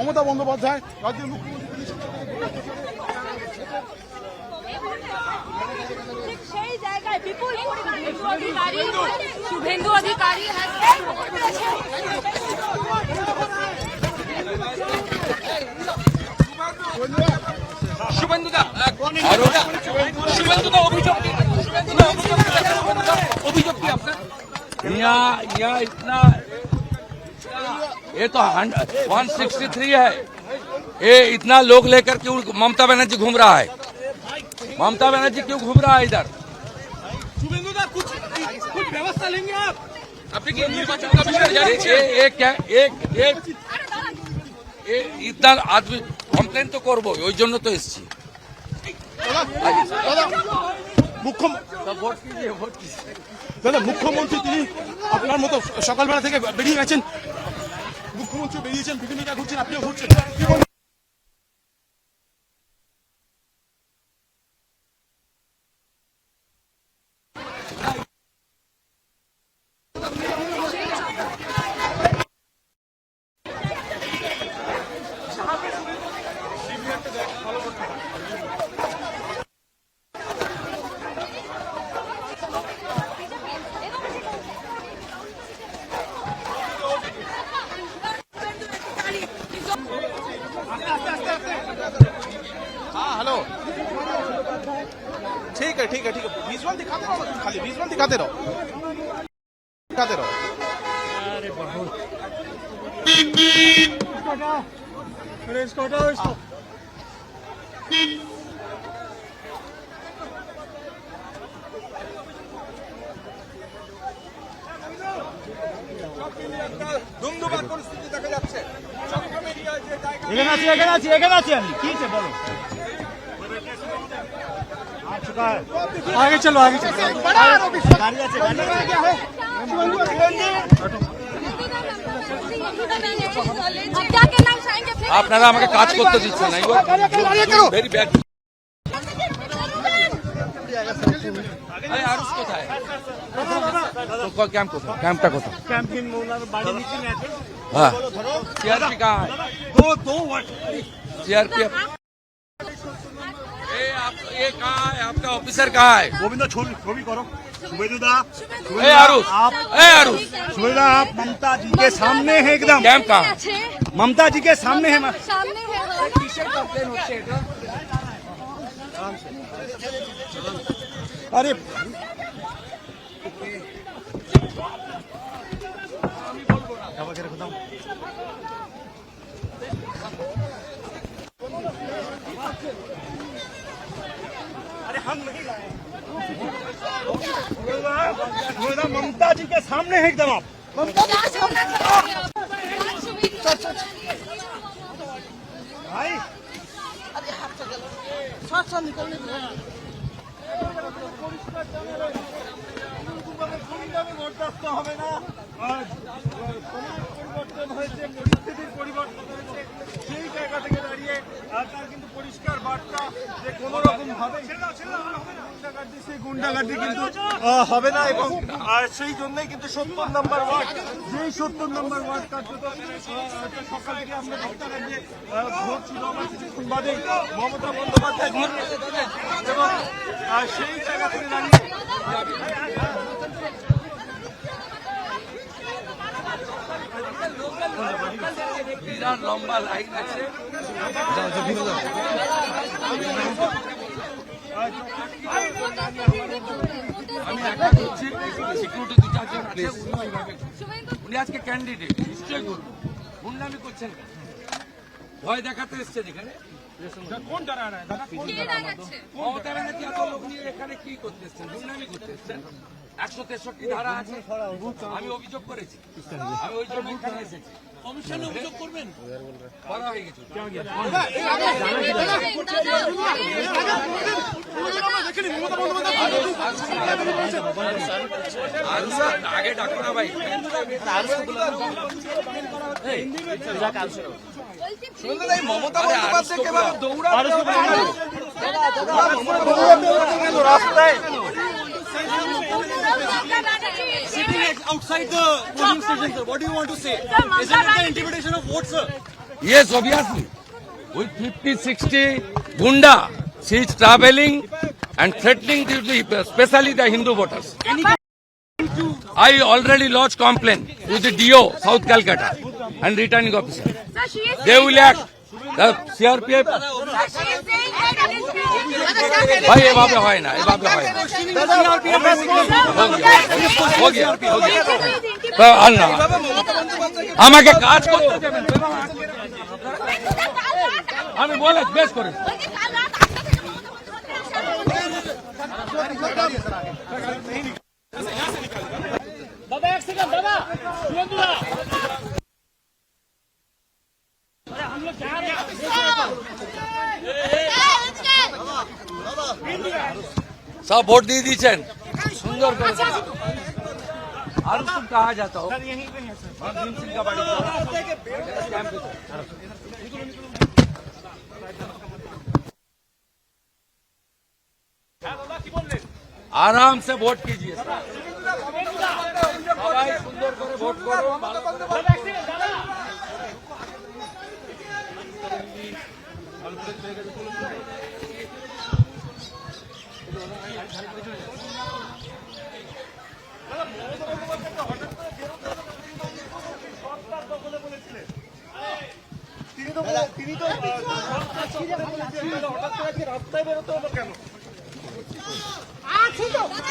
মমতা বন্দ্যোপাধ্যায় রাজ্যের মুখ্যমন্ত্রী সেই জায়গায় বিপুল শুভেন্দু অধিকারী यहाँ इतना ये तो 163 है। ये इतना लोग लेकर क्यों ममता बनर्जी घूम रहा है? ममता बनर्जी क्यों घूम रहा है इधर? शुभेंदु दा कुछ व्यवस्था लेंगे आप? अपने की निर्वाचन कमिश्नर एक इतना आदमी কমপ্লেন তো করবো, ওই জন্য তো এসেছি। দাদা মুখ্যমন্ত্রী তিনি আপনার মতো সকালবেলা থেকে বেরিয়ে গেছেন, মুখ্যমন্ত্রী বেরিয়েছেন, বিভিন্ন জায়গায় ঘুরছেন, আপনিও ঘুরছেন। हेलो, ठीक है ठीक है ठीक है, विजुअल दिखाते रहो, खाली विजुअल दिखाते रहो, दिखाते रहो। अरे बहुत ধুমধুমার পরিস্থিতি দেখা যাচ্ছে। এখানে আছি আমি, কি আছে বলো। आगे चलो, आगे चलो, गाड़ी আছে, আপনারা আমাকে কাজ করতে দিচ্ছেন না, ভেরি ব্যাড। আরুষ কোথায়? ক্যাম্প কোথায়? ক্যাম্পটা কোথায়? হ্যাঁ, सीआरपी कहाँ है? सीआरपीएफ ये कहाँ है? आपका ऑफिसर कहाँ है? गोविंदा छवि करो। सुबेदुदा आरुष, सुबेदा आप ममता जी के सामने है एकदम। कैंप कहाँ? ममता जी के सामने है। अरे हम नहीं लाए, ममता जी के सामने है एकदम। आप ममता जी के सामने भाई, अरे हाथ से साथ निकलने বরদাস্ত হবে না। পরিবর্তন হয়েছে, পরিস্থিতির পরিবর্তন হয়েছে, সেই জায়গা থেকে দাঁড়িয়ে তার কিন্তু পরিষ্কার বার্তা যে কোন রকম ভাবে গুন্ডাগার্দি কিন্তু হবে না। এবং সেই জন্যই কিন্তু 70 নম্বর ওয়ার্ড, যেই 70 নম্বর ওয়ার্ড কার্যত সকাল থেকে আমরা দেখতে পাই যে ভোট ছিল আমার কিছুক্ষণ বাদে মমতা বন্দ্যোপাধ্যায় এবং সেই জায়গা থেকে দাঁড়িয়ে বিরাট লম্বা লাইন আছে। আমি একটা করছি, সিকিউরিটি দু চারজন আছে, উনি আজকে ক্যান্ডিডেট, নিশ্চয়ই করবো। গুন্ডামি করছেন, ভয় দেখাতে এসছেন এখানে। কোন ডরা না দাদা? মমতা ব্যানার্জি এত লোক নিয়ে এখানে কি করতে এসছেন? গুন্ডামি করতে এসছেন। 163 ধারা আছে, আমি অভিযোগ করেছি, আমি ওই জন্য এখানে এসেছি। কমিশনে অভিযোগ করবেন, করা হয়ে গেছে। আগে ডাকো না ভাই, মমতা বন্দ্যোপাধ্যায়কে রাস্তায় sitting outside the polling station, sir. What do you want to say? Isn't it the intimidation of votes, sir? Yes, obviously. With 50-60 gunda, she is traveling and threatening especially the Hindu voters. I already lodged complaint with the DO, South Calcutta, and returning officer. Sir, she is They will act. The CRPF. Sir, she is saying that it is BJP. भाई এভাবে হয় না, এভাবে হয় না। हो गया। আর না, আমাকে কাজ করতে দেবেন। আমি বলে বেশ করে। सब वोट দিয়ে দিয়েছেন সুন্দর করে আর तुम कहाँ जाता हो भीम सिंह का बाड़ी कैंप आराम से वोट कीजिए সবাই সুন্দর করে ভোট করুন ভালো করে তিনি তো হঠাৎ করে রাস্তায় বেরোতে হলো কেন?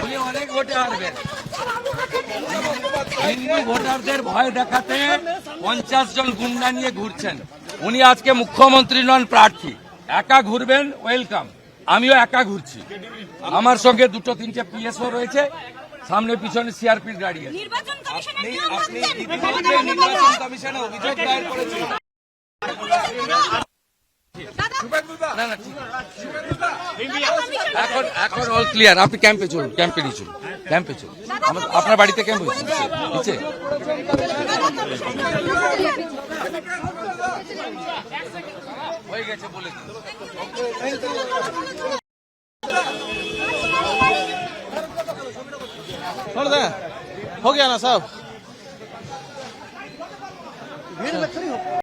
উনি অনেক ভোটে হারবেন হিন্দু ভোটারদের ভয় দেখাতে 50 জন গুন্ডা নিয়ে ঘুরছেন উনি আজকে মুখ্যমন্ত্রী নন প্রার্থী একা ঘুরবেন ওয়েলকাম আমিও একা ঘুরছি আমার সঙ্গে দুটো তিনটে পিএসও রয়েছে সামনে পিছনে সিআরপির গাড়ি আছে নির্বাচন কমিশনের নিয়ম ভাঙছেন। নির্বাচন কমিশনে অভিযোগ দায়ের করেছিল। না না ঠিক এখন এখন অল ক্লিয়ার আপনি ক্যাম্পে চলুন ক্যাম্পে নিয়ে চলুন ক্যাম্পে চলুন আপনার বাড়িতে ক্যাম্প হয়েছে নিচে হয়ে গেছে বলে দিন छोड़ दें हो गया ना साहब भीड़ में खड़ी हो